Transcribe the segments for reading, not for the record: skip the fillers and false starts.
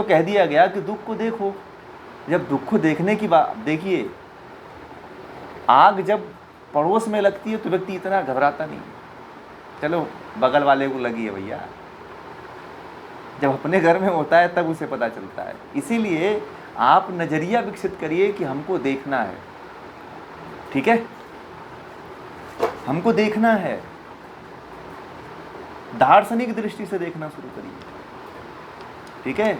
तो कह दिया गया कि दुख को देखो। जब दुख को देखने की बात, देखिए आग जब पड़ोस में लगती है तो व्यक्ति इतना घबराता नहीं है, चलो बगल वाले को लगी है भैया, जब अपने घर में होता है तब उसे पता चलता है। इसीलिए आप नजरिया विकसित करिए कि हमको देखना है, ठीक है, हमको देखना है, दार्शनिक दृष्टि से देखना शुरू करिए, ठीक है।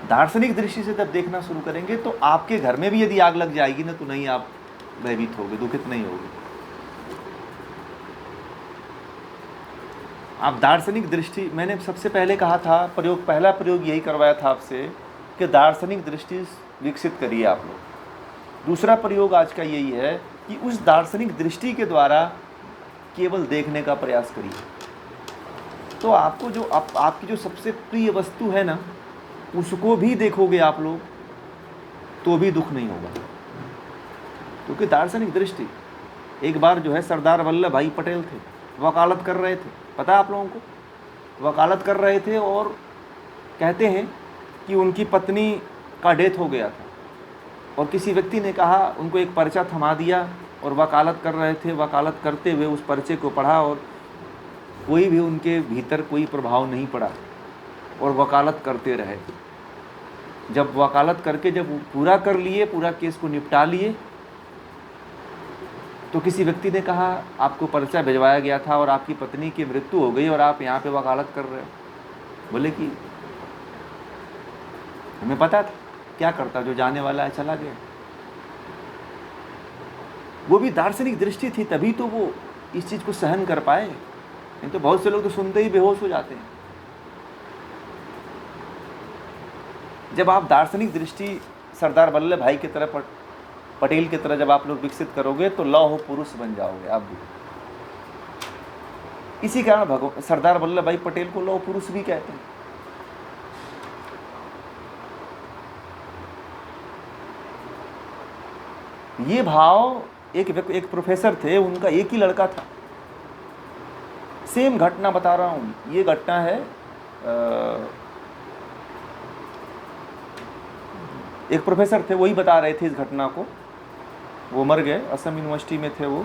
दार्शनिक दृष्टि से जब देखना शुरू करेंगे तो आपके घर में भी यदि आग लग जाएगी ना तो नहीं आप भयभीत होगे, दुखित नहीं होगे। आप दार्शनिक दृष्टि, मैंने सबसे पहले कहा था प्रयोग, पहला प्रयोग यही करवाया था आपसे कि दार्शनिक दृष्टि विकसित करिए आप लोग। दूसरा प्रयोग आज का यही है कि उस दार्शनिक दृष्टि के द्वारा केवल देखने का प्रयास करिए। तो आपको जो आपकी जो सबसे प्रिय वस्तु है ना, उसको भी देखोगे आप लोग तो भी दुख नहीं होगा, क्योंकि दार्शनिक दृष्टि। एक बार जो है सरदार वल्लभ भाई पटेल थे, वकालत कर रहे थे, पता है आप लोगों को, वकालत कर रहे थे और कहते हैं कि उनकी पत्नी का डेथ हो गया था और किसी व्यक्ति ने कहा, उनको एक पर्चा थमा दिया और वकालत कर रहे थे। वकालत करते हुए उस पर्चे को पढ़ा और कोई भी उनके भीतर कोई प्रभाव नहीं पड़ा और वकालत करते रहे। जब वकालत करके जब पूरा कर लिए, पूरा केस को निपटा लिए, तो किसी व्यक्ति ने कहा आपको पर्चा भिजवाया गया था और आपकी पत्नी की मृत्यु हो गई और आप यहाँ पे वकालत कर रहे हो। बोले कि हमें पता था, क्या करता, जो जाने वाला है चला गया। वो भी दार्शनिक दृष्टि थी, तभी तो वो इस चीज़ को सहन कर पाए, नहीं तो बहुत से लोग तो सुनते ही बेहोश हो जाते हैं। जब आप दार्शनिक दृष्टि सरदार वल्लभ भाई की तरह, पटेल की तरह जब आप लोग विकसित करोगे तो लौह पुरुष बन जाओगे आप भी। इसी कारण सरदार वल्लभ भाई पटेल को लौह पुरुष भी कहते हैं। ये भाव, एक प्रोफेसर थे, उनका एक ही लड़का था। सेम घटना बता रहा हूँ, ये घटना है एक प्रोफेसर थे, वही बता रहे थे इस घटना को। वो मर गए, असम यूनिवर्सिटी में थे, वो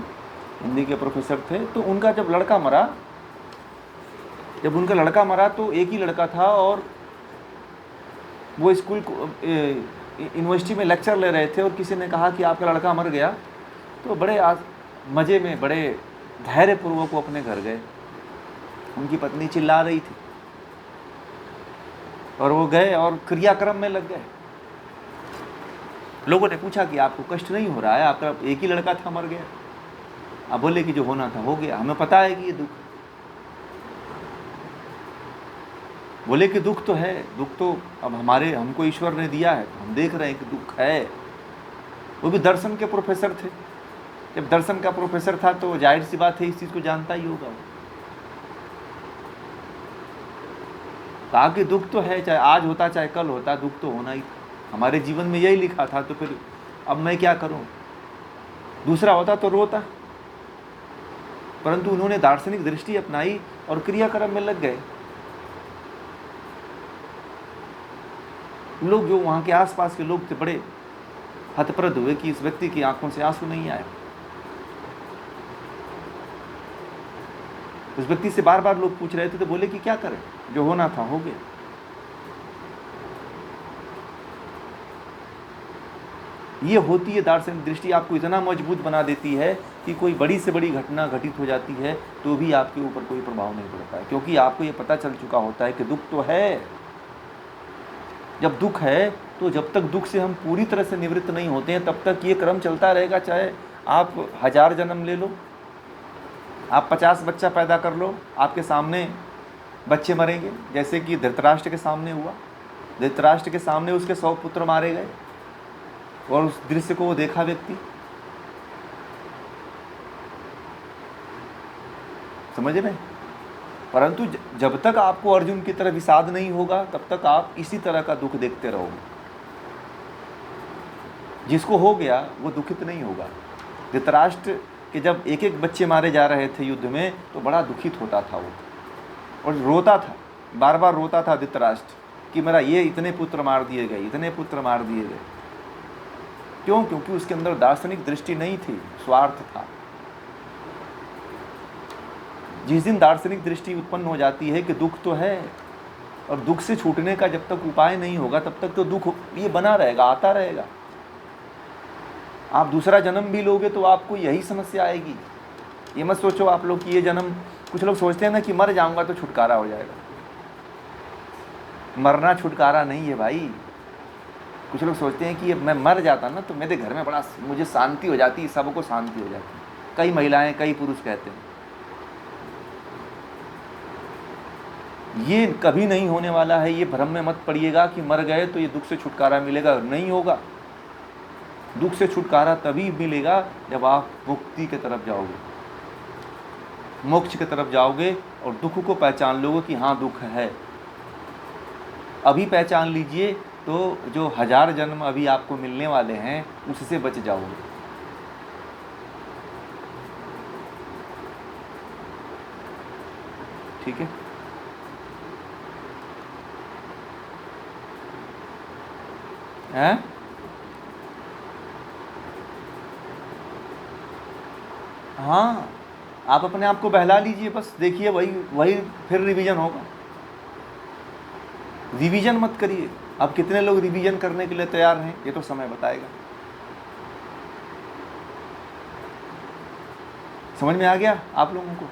हिंदी के प्रोफेसर थे। तो उनका जब उनका लड़का मरा तो एक ही लड़का था और वो स्कूल यूनिवर्सिटी में लेक्चर ले रहे थे और किसी ने कहा कि आपका लड़का मर गया। तो बड़े मज़े में, बड़े धैर्यपूर्वक वो अपने घर गए। उनकी पत्नी चिल्ला रही थी और वो गए और क्रियाक्रम में लग गए। लोगों ने पूछा कि आपको कष्ट नहीं हो रहा है, आपका एक ही लड़का था, मर गया। आप बोले कि जो होना था हो गया, हमें पता है कि ये दुख। बोले कि दुख तो है, दुख तो अब हमको ईश्वर ने दिया है, हम देख रहे हैं कि दुख है। वो भी दर्शन के प्रोफेसर थे। जब दर्शन का प्रोफेसर था तो जाहिर सी बात है इस चीज़ को जानता ही होगा। कहा कि दुख तो है, चाहे आज होता चाहे कल होता, दुख तो होना ही था, हमारे जीवन में यही लिखा था, तो फिर अब मैं क्या करूं, दूसरा होता तो रोता। परंतु उन्होंने दार्शनिक दृष्टि अपनाई और क्रियाक्रम में लग गए। लोग जो वहाँ के आसपास के लोग थे बड़े हतप्रद हुए कि इस व्यक्ति की आंखों से आंसू नहीं आए। उस व्यक्ति से बार बार लोग पूछ रहे थे तो बोले कि क्या करें, जो होना था हो गया। ये होती है दार्शनिक दृष्टि, आपको इतना मजबूत बना देती है कि कोई बड़ी से बड़ी घटना घटित हो जाती है तो भी आपके ऊपर कोई प्रभाव नहीं पड़ता है, क्योंकि आपको ये पता चल चुका होता है कि दुख तो है। जब दुख है तो जब तक दुख से हम पूरी तरह से निवृत्त नहीं होते हैं तब तक ये क्रम चलता रहेगा। चाहे आप 1000 जन्म ले लो, आप 50 बच्चा पैदा कर लो, आपके सामने बच्चे मरेंगे, जैसे कि धृतराष्ट्र के सामने हुआ। धृतराष्ट्र के सामने उसके 100 पुत्र मारे गए और उस दृश्य को वो देखा व्यक्ति, समझ रहे। परंतु जब तक आपको अर्जुन की तरह विषाद नहीं होगा तब तक आप इसी तरह का दुख देखते रहोगे। जिसको हो गया वो दुखित नहीं होगा। धृतराष्ट्र के जब एक एक बच्चे मारे जा रहे थे युद्ध में तो बड़ा दुखित होता था वो, और रोता था, बार बार रोता था धृतराष्ट्र कि मेरा ये इतने पुत्र मार दिए गए, इतने पुत्र मार दिए गए। क्यों? क्योंकि उसके अंदर दार्शनिक दृष्टि नहीं थी, स्वार्थ था। जिस दिन दार्शनिक दृष्टि उत्पन्न हो जाती है कि दुख तो है, और दुख से छूटने का जब तक उपाय नहीं होगा तब तक तो दुख ये बना रहेगा, आता रहेगा। आप दूसरा जन्म भी लोगे तो आपको यही समस्या आएगी। ये मत सोचो आप लोग कि ये जन्म, कुछ लोग सोचते हैं ना कि मर जाऊंगा तो छुटकारा हो जाएगा। मरना छुटकारा नहीं है भाई। कुछ लोग सोचते हैं कि मैं मर जाता ना तो मेरे घर में बड़ा मुझे शांति हो जाती, सबको शांति हो जाती। कई महिलाएं, कई पुरुष कहते हैं। ये कभी नहीं होने वाला है। ये भ्रम में मत पड़िएगा कि मर गए तो ये दुख से छुटकारा मिलेगा, नहीं होगा। दुख से छुटकारा तभी मिलेगा जब आप मुक्ति की तरफ जाओगे, मोक्ष की तरफ जाओगे और दुख को पहचान लोगे कि हाँ दुख है। अभी पहचान लीजिए तो जो 1000 जन्म अभी आपको मिलने वाले हैं उससे बच जाओगे। ठीक है? हैं? हाँ, आप अपने आप को बहला लीजिए, बस देखिए वही फिर रिवीजन होगा। रिवीजन मत करिए। अब कितने लोग रिवीजन करने के लिए तैयार हैं ये तो समय बताएगा। समझ में आ गया आप लोगों को?